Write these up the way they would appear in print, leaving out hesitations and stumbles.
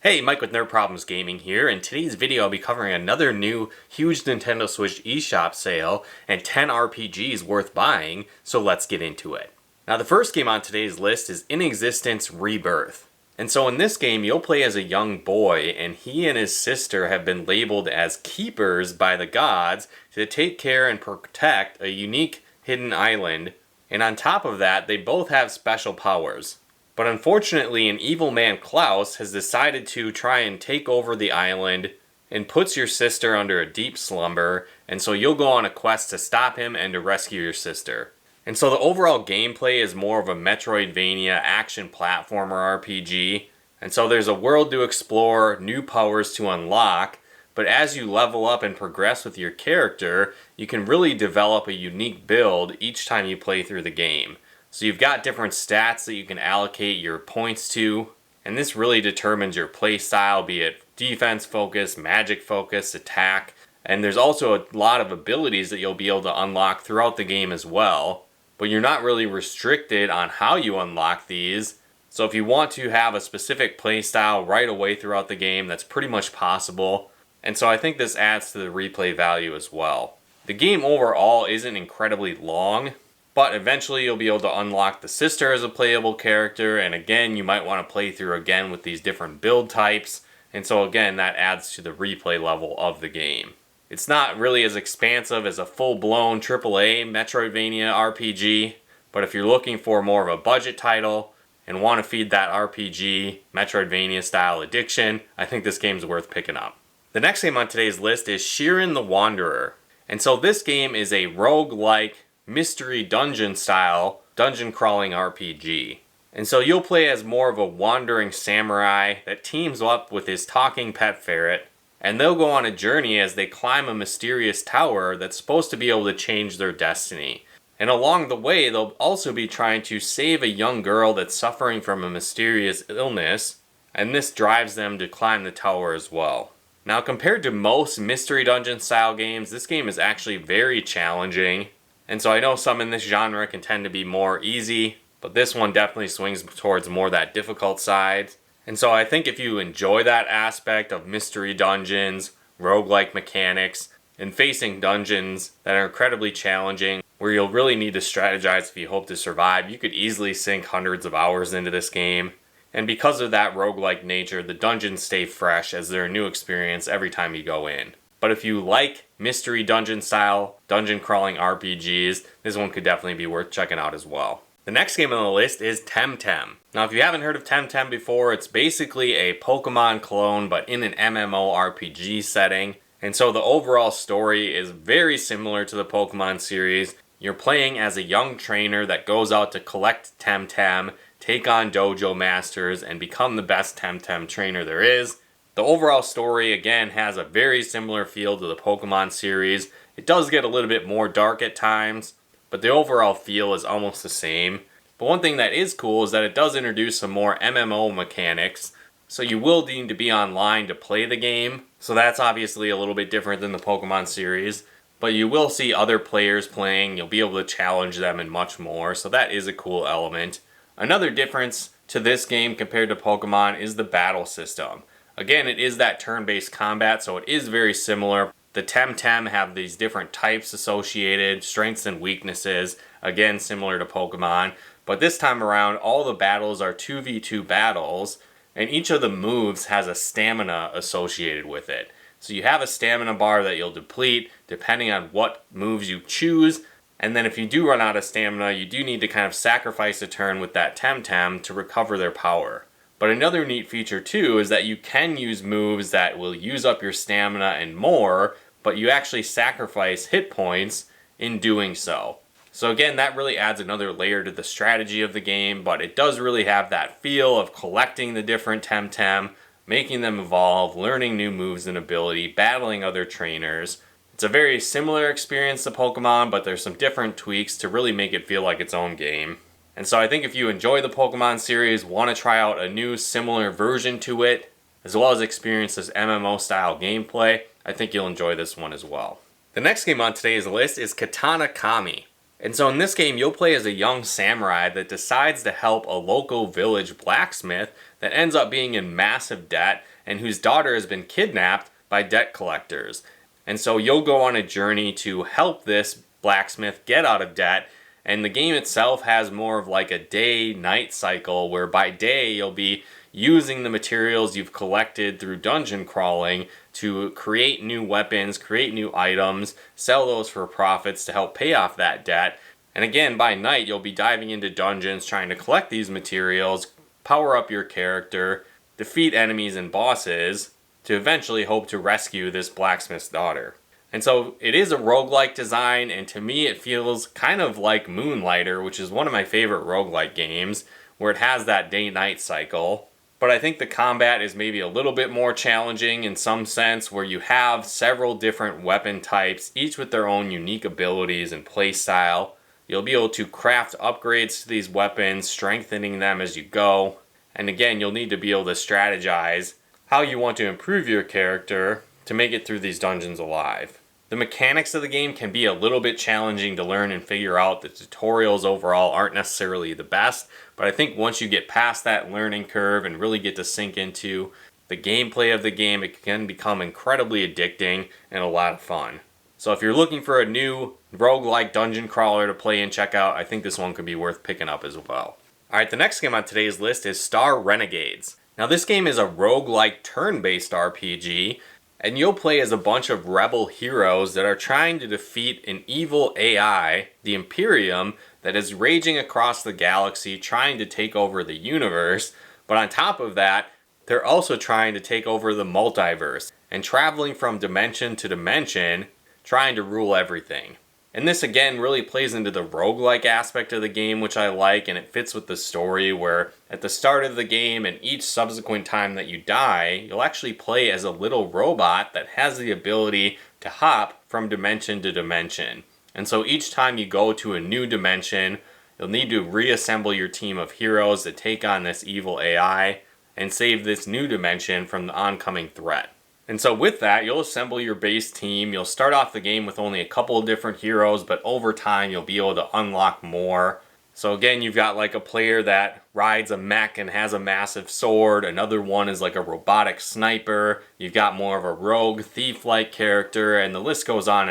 Hey, Mike with Nerd Problems Gaming here. In today's video, I'll be covering another new huge Nintendo Switch eShop sale and 10 RPGs worth buying, so let's get into it. Now, the first game on today's list is Inexistence Rebirth. And so in this game, you'll play as a young boy, and he and his sister have been labeled as keepers by the gods to take care and protect a unique hidden island. And on top of that, they both have special powers. But unfortunately, an evil man, Klaus, has decided to try and take over the island and puts your sister under a deep slumber, and so you'll go on a quest to stop him and to rescue your sister. And so the overall gameplay is more of a Metroidvania action platformer RPG, and so there's a world to explore, new powers to unlock, but as you level up and progress with your character, you can really develop a unique build each time you play through the game. So you've got different stats that you can allocate your points to, and this really determines your play style, be it defense focus, magic focus, attack, and there's also a lot of abilities that you'll be able to unlock throughout the game as well, but you're not really restricted on how you unlock these. So if you want to have a specific play style right away throughout the game, that's pretty much possible, and so I think this adds to the replay value as well. The game overall isn't incredibly long, but eventually you'll be able to unlock the sister as a playable character, and again, you might want to play through again with these different build types, and so again, that adds to the replay level of the game. It's not really as expansive as a full-blown AAA Metroidvania RPG, but if you're looking for more of a budget title and want to feed that RPG Metroidvania style addiction, I think this game's worth picking up. The next game on today's list is Shiren the Wanderer, and so this game is a roguelike mystery dungeon style dungeon crawling RPG. And so you'll play as more of a wandering samurai that teams up with his talking pet ferret, and they'll go on a journey as they climb a mysterious tower that's supposed to be able to change their destiny. And along the way, they'll also be trying to save a young girl that's suffering from a mysterious illness, and this drives them to climb the tower as well. Now, compared to most mystery dungeon style games, this game is actually very challenging. And so I know some in this genre can tend to be more easy, but this one definitely swings towards more that difficult side. And so I think if you enjoy that aspect of mystery dungeons, roguelike mechanics, and facing dungeons that are incredibly challenging, where you'll really need to strategize if you hope to survive, you could easily sink hundreds of hours into this game. And because of that roguelike nature, the dungeons stay fresh as they're a new experience every time you go in. But if you like mystery dungeon style, dungeon crawling RPGs, this one could definitely be worth checking out as well. The next game on the list is Temtem. Now, if you haven't heard of Temtem before, it's basically a Pokemon clone, but in an MMORPG setting. And so the overall story is very similar to the Pokemon series. You're playing as a young trainer that goes out to collect Temtem, take on dojo masters, and become the best Temtem trainer there is. The overall story, again, has a very similar feel to the Pokemon series. It does get a little bit more dark at times, but the overall feel is almost the same. But one thing that is cool is that it does introduce some more MMO mechanics, so you will need to be online to play the game. So that's obviously a little bit different than the Pokemon series, but you will see other players playing, you'll be able to challenge them and much more, so that is a cool element. Another difference to this game compared to Pokemon is the battle system. Again, it is that turn-based combat, so it is very similar. The Temtem have these different types associated, strengths and weaknesses, again similar to Pokemon. But this time around, all the battles are 2v2 battles, and each of the moves has a stamina associated with it. So you have a stamina bar that you'll deplete depending on what moves you choose, and then if you do run out of stamina, you do need to kind of sacrifice a turn with that Temtem to recover their power. But another neat feature too is that you can use moves that will use up your stamina and more, but you actually sacrifice hit points in doing so. So again, that really adds another layer to the strategy of the game, but it does really have that feel of collecting the different Temtem, making them evolve, learning new moves and ability, battling other trainers. It's a very similar experience to Pokemon, but there's some different tweaks to really make it feel like its own game. And so I think if you enjoy the Pokemon series, want to try out a new similar version to it, as well as experience this MMO style gameplay, I think you'll enjoy this one as well. The next game on today's list is Katana Kami. And so in this game, you'll play as a young samurai that decides to help a local village blacksmith that ends up being in massive debt and whose daughter has been kidnapped by debt collectors. And so you'll go on a journey to help this blacksmith get out of debt. And the game itself has more of like a day-night cycle where by day you'll be using the materials you've collected through dungeon crawling to create new weapons, create new items, sell those for profits to help pay off that debt. And again, by night you'll be diving into dungeons trying to collect these materials, power up your character, defeat enemies and bosses, to eventually hope to rescue this blacksmith's daughter. And so it is a roguelike design, and to me it feels kind of like Moonlighter, which is one of my favorite roguelike games, where it has that day-night cycle. But I think the combat is maybe a little bit more challenging in some sense, where you have several different weapon types, each with their own unique abilities and playstyle. You'll be able to craft upgrades to these weapons, strengthening them as you go. And again, you'll need to be able to strategize how you want to improve your character to make it through these dungeons alive. The mechanics of the game can be a little bit challenging to learn and figure out. The tutorials overall aren't necessarily the best, but I think once you get past that learning curve and really get to sink into the gameplay of the game, it can become incredibly addicting and a lot of fun. So if you're looking for a new roguelike dungeon crawler to play and check out, I think this one could be worth picking up as well. Alright, the next game on today's list is Star Renegades. Now this game is a roguelike turn-based RPG, and you'll play as a bunch of rebel heroes that are trying to defeat an evil AI, the Imperium, that is raging across the galaxy trying to take over the universe. But on top of that, they're also trying to take over the multiverse and traveling from dimension to dimension, trying to rule everything. And this again really plays into the roguelike aspect of the game, which I like, and it fits with the story where at the start of the game and each subsequent time that you die, you'll actually play as a little robot that has the ability to hop from dimension to dimension. And so each time you go to a new dimension, you'll need to reassemble your team of heroes to take on this evil AI and save this new dimension from the oncoming threat. And so with that, you'll assemble your base team. You'll start off the game with only a couple of different heroes, but over time you'll be able to unlock more. So again, you've got like a player that rides a mech and has a massive sword. Another one is like a robotic sniper. You've got more of a rogue, thief-like character, and the list goes on.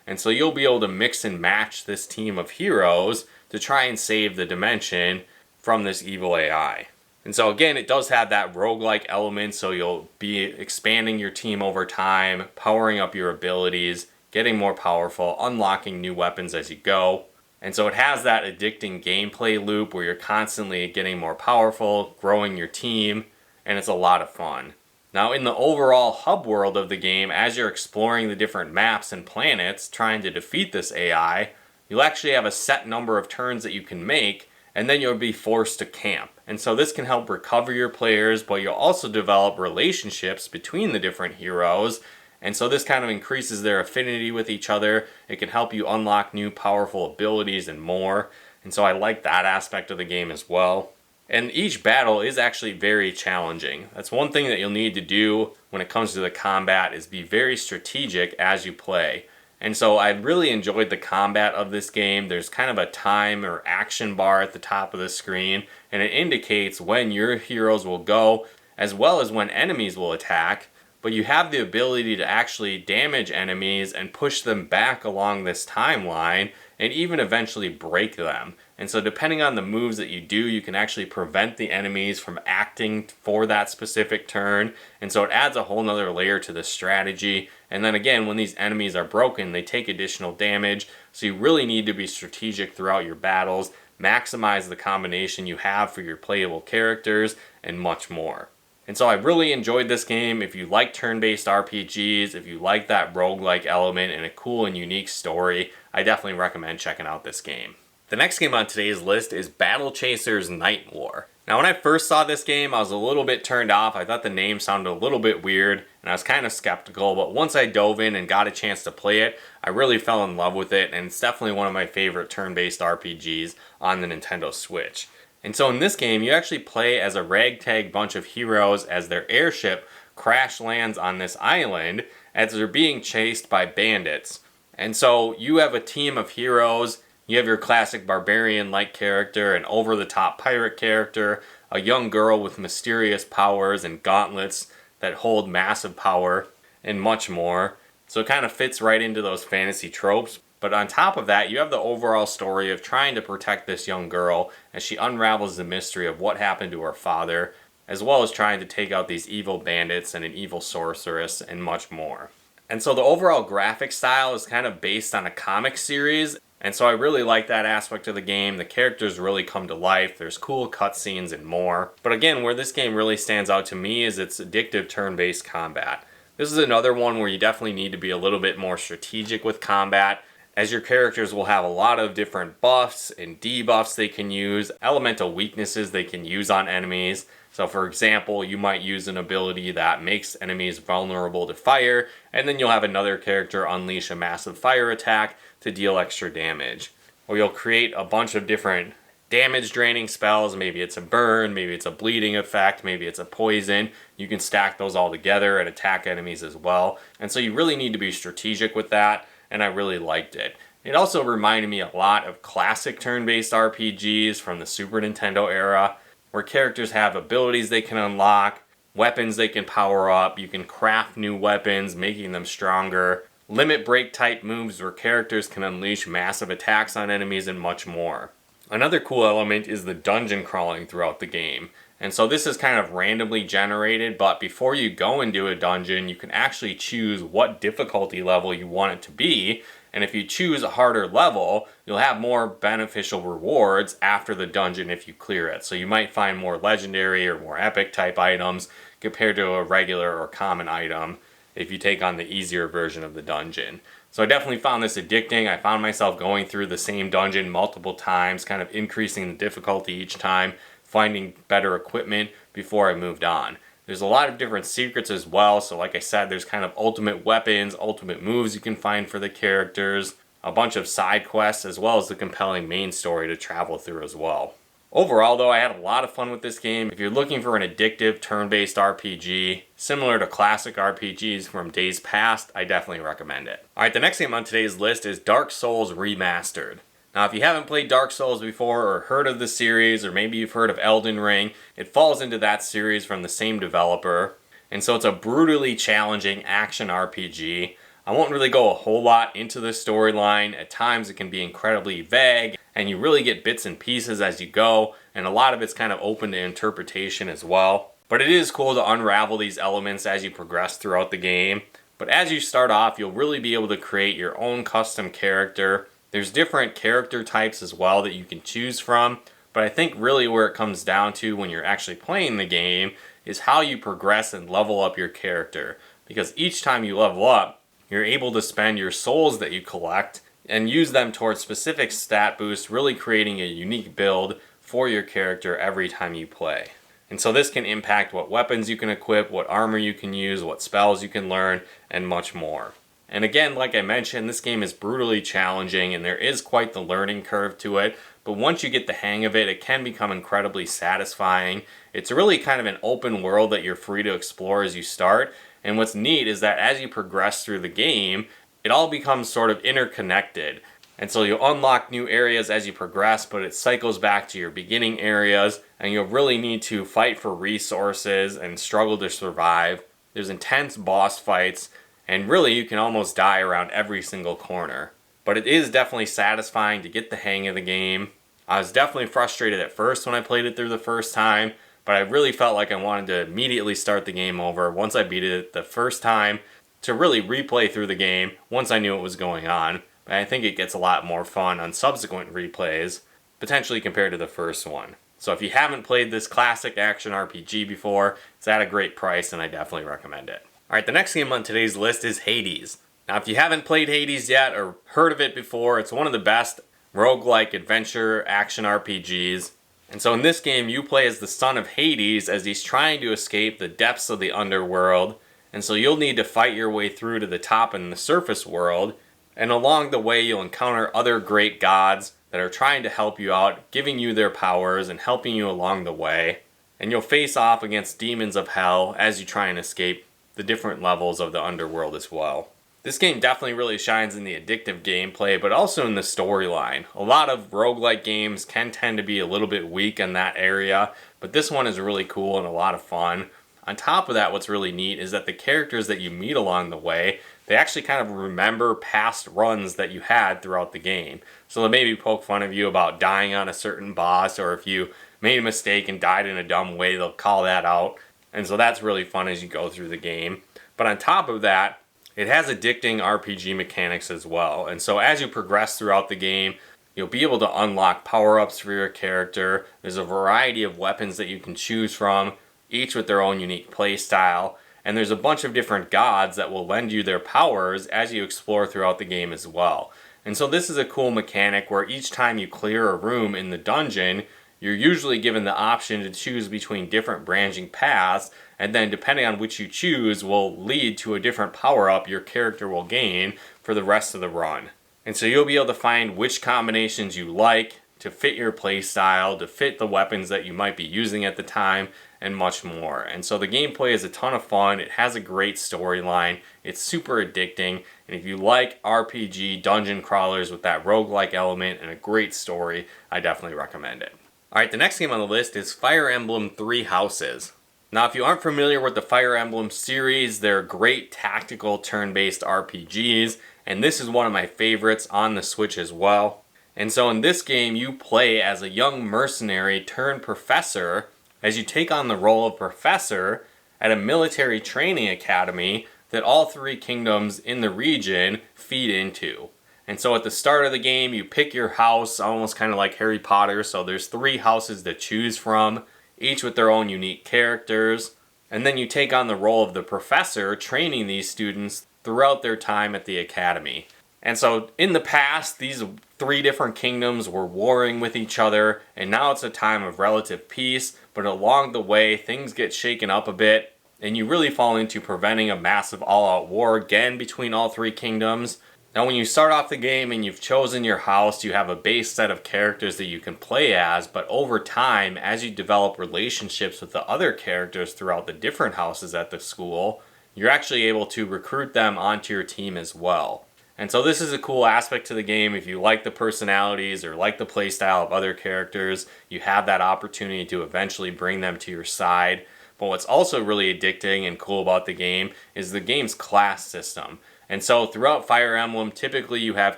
And so you'll be able to mix and match this team of heroes to try and save the dimension from this evil AI. And so again, it does have that roguelike element, so you'll be expanding your team over time, powering up your abilities, getting more powerful, unlocking new weapons as you go. And so it has that addicting gameplay loop where you're constantly getting more powerful, growing your team, and it's a lot of fun. Now in the overall hub world of the game, as you're exploring the different maps and planets trying to defeat this AI, you'll actually have a set number of turns that you can make, and then you'll be forced to camp. And so this can help recover your players, but you'll also develop relationships between the different heroes. And so this kind of increases their affinity with each other. It can help you unlock new powerful abilities and more. And so I like that aspect of the game as well. And each battle is actually very challenging. That's one thing that you'll need to do when it comes to the combat, is be very strategic as you play. And so I really enjoyed the combat of this game. There's kind of a time or action bar at the top of the screen, and it indicates when your heroes will go, as well as when enemies will attack. But you have the ability to actually damage enemies and push them back along this timeline, and even eventually break them. And so depending on the moves that you do, you can actually prevent the enemies from acting for that specific turn. And so it adds a whole nother layer to the strategy. And then again, when these enemies are broken, they take additional damage. So you really need to be strategic throughout your battles, maximize the combination you have for your playable characters, and much more. And so I really enjoyed this game. If you like turn-based RPGs, if you like that roguelike element and a cool and unique story, I definitely recommend checking out this game. The next game on today's list is Battle Chasers Nightwar. Now when I first saw this game, I was a little bit turned off. I thought the name sounded a little bit weird, and I was kind of skeptical, but once I dove in and got a chance to play it, I really fell in love with it, and it's definitely one of my favorite turn-based RPGs on the Nintendo Switch. And so in this game, you actually play as a ragtag bunch of heroes as their airship crash lands on this island as they're being chased by bandits. And so you have a team of heroes. You have your classic barbarian-like character, an over-the-top pirate character, a young girl with mysterious powers and gauntlets that hold massive power and much more. So it kind of fits right into those fantasy tropes. But on top of that, you have the overall story of trying to protect this young girl as she unravels the mystery of what happened to her father, as well as trying to take out these evil bandits and an evil sorceress and much more. And so the overall graphic style is kind of based on a comic series, and so I really like that aspect of the game. The characters really come to life, there's cool cutscenes and more. But again, where this game really stands out to me is its addictive turn-based combat. This is another one where you definitely need to be a little bit more strategic with combat, as your characters will have a lot of different buffs and debuffs they can use, elemental weaknesses they can use on enemies. So for example, you might use an ability that makes enemies vulnerable to fire, and then you'll have another character unleash a massive fire attack to deal extra damage. Or you'll create a bunch of different damage draining spells. Maybe it's a burn, maybe it's a bleeding effect, maybe it's a poison. You can stack those all together and attack enemies as well. And so you really need to be strategic with that, and I really liked it. It also reminded me a lot of classic turn-based RPGs from the Super Nintendo era, where characters have abilities they can unlock, weapons they can power up, you can craft new weapons, making them stronger, limit break type moves where characters can unleash massive attacks on enemies, and much more. Another cool element is the dungeon crawling throughout the game. And so this is kind of randomly generated, but before you go into a dungeon, you can actually choose what difficulty level you want it to be. And if you choose a harder level, you'll have more beneficial rewards after the dungeon if you clear it. So you might find more legendary or more epic type items compared to a regular or common item if you take on the easier version of the dungeon. So I definitely found this addicting. I found myself going through the same dungeon multiple times, kind of increasing the difficulty each time, finding better equipment before I moved on. There's a lot of different secrets as well, so like I said, there's kind of ultimate weapons, ultimate moves you can find for the characters, a bunch of side quests, as well as the compelling main story to travel through as well. Overall though, I had a lot of fun with this game. If you're looking for an addictive turn-based RPG, similar to classic RPGs from days past, I definitely recommend it. Alright, the next game on today's list is Dark Souls Remastered. Now, if you haven't played Dark Souls before or heard of the series, or maybe you've heard of Elden Ring, it falls into that series from the same developer. And so it's a brutally challenging action RPG. I won't really go a whole lot into the storyline. At times it can be incredibly vague, and you really get bits and pieces as you go, and a lot of it's kind of open to interpretation as well. But it is cool to unravel these elements as you progress throughout the game. But as you start off, you'll really be able to create your own custom character. There's different character types as well that you can choose from, but I think really where it comes down to when you're actually playing the game is how you progress and level up your character. Because each time you level up, you're able to spend your souls that you collect and use them towards specific stat boosts, really creating a unique build for your character every time you play. And so this can impact what weapons you can equip, what armor you can use, what spells you can learn, and much more. And again, like I mentioned, this game is brutally challenging and there is quite the learning curve to it, but once you get the hang of it, it can become incredibly satisfying. It's really kind of an open world that you're free to explore as you start, and what's neat is that as you progress through the game, it all becomes sort of interconnected. And so you'll unlock new areas as you progress, but it cycles back to your beginning areas, and you'll really need to fight for resources and struggle to survive. There's intense boss fights, and really you can almost die around every single corner. But it is definitely satisfying to get the hang of the game. I was definitely frustrated at first when I played it through the first time, but I really felt like I wanted to immediately start the game over once I beat it the first time, to really replay through the game once I knew what was going on. But I think it gets a lot more fun on subsequent replays, potentially compared to the first one. So if you haven't played this classic action RPG before, it's at a great price and I definitely recommend it. Alright, the next game on today's list is Hades. Now if you haven't played Hades yet or heard of it before, it's one of the best roguelike adventure action RPGs. And so in this game you play as the son of Hades as he's trying to escape the depths of the underworld. And so you'll need to fight your way through to the top in the surface world. And along the way you'll encounter other great gods that are trying to help you out, giving you their powers and helping you along the way. And you'll face off against demons of hell as you try and escape the different levels of the underworld as well. This game definitely really shines in the addictive gameplay, but also in the storyline. A lot of roguelike games can tend to be a little bit weak in that area, but this one is really cool and a lot of fun. On top of that, what's really neat is that the characters that you meet along the way, they actually kind of remember past runs that you had throughout the game. So they maybe poke fun of you about dying on a certain boss, or if you made a mistake and died in a dumb way, they'll call that out. And so that's really fun as you go through the game. But on top of that, it has addicting RPG mechanics as well. And so as you progress throughout the game, you'll be able to unlock power-ups for your character. There's a variety of weapons that you can choose from, each with their own unique play style. And there's a bunch of different gods that will lend you their powers as you explore throughout the game as well. And so this is a cool mechanic where each time you clear a room in the dungeon, you're usually given the option to choose between different branching paths, and then depending on which you choose will lead to a different power-up your character will gain for the rest of the run. And so you'll be able to find which combinations you like to fit your play style, to fit the weapons that you might be using at the time, and much more. And so the gameplay is a ton of fun. It has a great storyline. It's super addicting. And if you like RPG dungeon crawlers with that roguelike element and a great story, I definitely recommend it. Alright, the next game on the list is Fire Emblem Three Houses. Now, if you aren't familiar with the Fire Emblem series, they're great tactical turn-based RPGs, and this is one of my favorites on the Switch as well. And so in this game, you play as a young mercenary turned professor as you take on the role of professor at a military training academy that all three kingdoms in the region feed into. And so at the start of the game, you pick your house, almost kind of like Harry Potter. So there's 3 houses to choose from, each with their own unique characters. And then you take on the role of the professor, training these students throughout their time at the academy. And so in the past, these 3 different kingdoms were warring with each other, and now it's a time of relative peace. But along the way, things get shaken up a bit, and you really fall into preventing a massive all-out war again between all 3 kingdoms. Now when you start off the game and you've chosen your house, you have a base set of characters that you can play as, but over time, as you develop relationships with the other characters throughout the different houses at the school, you're actually able to recruit them onto your team as well. And so this is a cool aspect to the game. If you like the personalities or like the playstyle of other characters, you have that opportunity to eventually bring them to your side. But what's also really addicting and cool about the game is the game's class system. And so throughout Fire Emblem, typically you have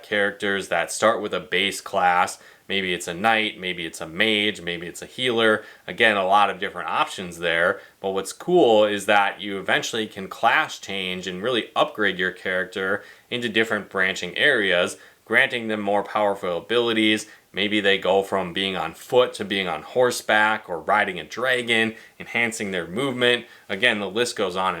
characters that start with a base class. Maybe it's a knight, maybe it's a mage, maybe it's a healer. Again, a lot of different options there. But what's cool is that you eventually can class change and really upgrade your character into different branching areas, granting them more powerful abilities. Maybe they go from being on foot to being on horseback or riding a dragon, enhancing their movement. Again, the list goes on.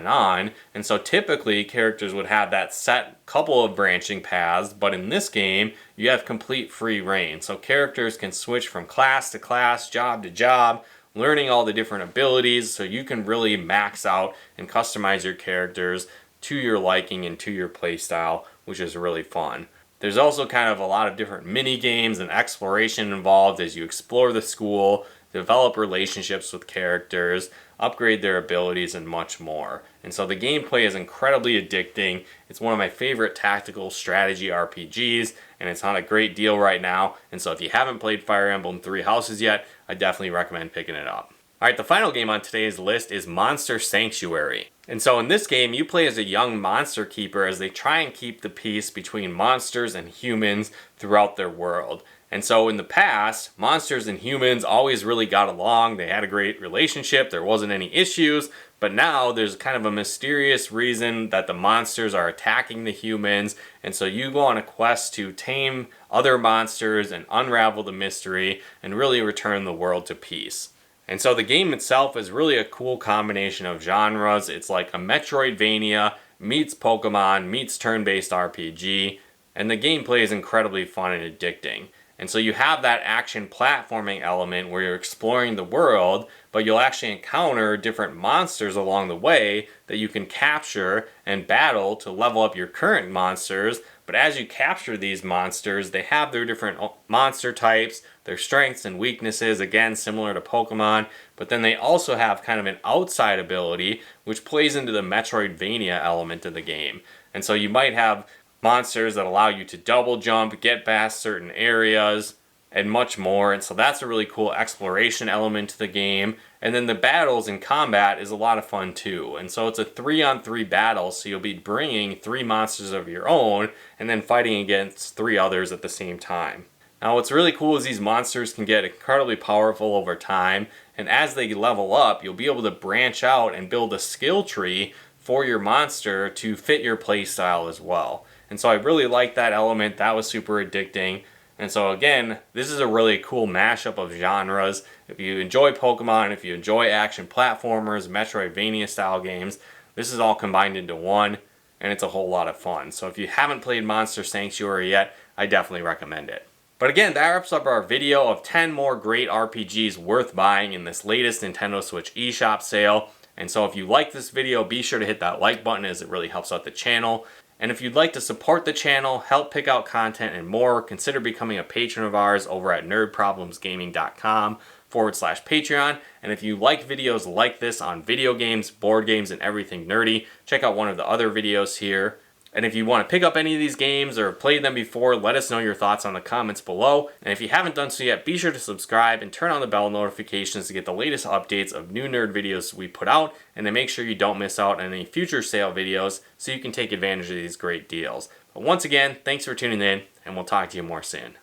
And so typically characters would have that set couple of branching paths, but in this game, you have complete free reign. So characters can switch from class to class, job to job, learning all the different abilities, so you can really max out and customize your characters to your liking and to your playstyle, which is really fun. There's also kind of a lot of different mini games and exploration involved as you explore the school, develop relationships with characters, upgrade their abilities, and much more. And so the gameplay is incredibly addicting. It's one of my favorite tactical strategy RPGs, and it's on a great deal right now. And so if you haven't played Fire Emblem Three Houses yet, I definitely recommend picking it up. Alright, the final game on today's list is Monster Sanctuary. And so in this game, you play as a young monster keeper as they try and keep the peace between monsters and humans throughout their world. And so in the past, monsters and humans always really got along. They had a great relationship. There wasn't any issues. But now there's kind of a mysterious reason that the monsters are attacking the humans. And so you go on a quest to tame other monsters and unravel the mystery and really return the world to peace. And so the game itself is really a cool combination of genres. It's like a Metroidvania meets Pokemon meets turn-based RPG, and the gameplay is incredibly fun and addicting. And so you have that action platforming element where you're exploring the world, but you'll actually encounter different monsters along the way that you can capture and battle to level up your current monsters, But as you capture these monsters, they have their different monster types, their strengths and weaknesses, again similar to Pokemon, but then they also have kind of an outside ability which plays into the Metroidvania element of the game. And so you might have monsters that allow you to double jump, get past certain areas, and much more. And so that's a really cool exploration element to the game. And then the battles and combat is a lot of fun too. And so it's a 3-on-3 battle, so you'll be bringing 3 monsters of your own and then fighting against 3 others at the same time. Now what's really cool is these monsters can get incredibly powerful over time, and as they level up, you'll be able to branch out and build a skill tree for your monster to fit your playstyle as well. And so I really like that element. That was super addicting. And so again, this is a really cool mashup of genres. If you enjoy Pokemon, if you enjoy action platformers, Metroidvania style games, this is all combined into one, and it's a whole lot of fun. So if you haven't played Monster Sanctuary yet, I definitely recommend it. But again, that wraps up our video of 10 more great RPGs worth buying in this latest Nintendo Switch eShop sale. And so if you like this video, be sure to hit that like button as it really helps out the channel. And if you'd like to support the channel, help pick out content and more, consider becoming a patron of ours over at nerdproblemsgaming.com/Patreon. And if you like videos like this on video games, board games, and everything nerdy, check out one of the other videos here. And if you want to pick up any of these games or played them before, let us know your thoughts on the comments below. And if you haven't done so yet, be sure to subscribe and turn on the bell notifications to get the latest updates of new nerd videos we put out, and to make sure you don't miss out on any future sale videos so you can take advantage of these great deals. But once again, thanks for tuning in, and we'll talk to you more soon.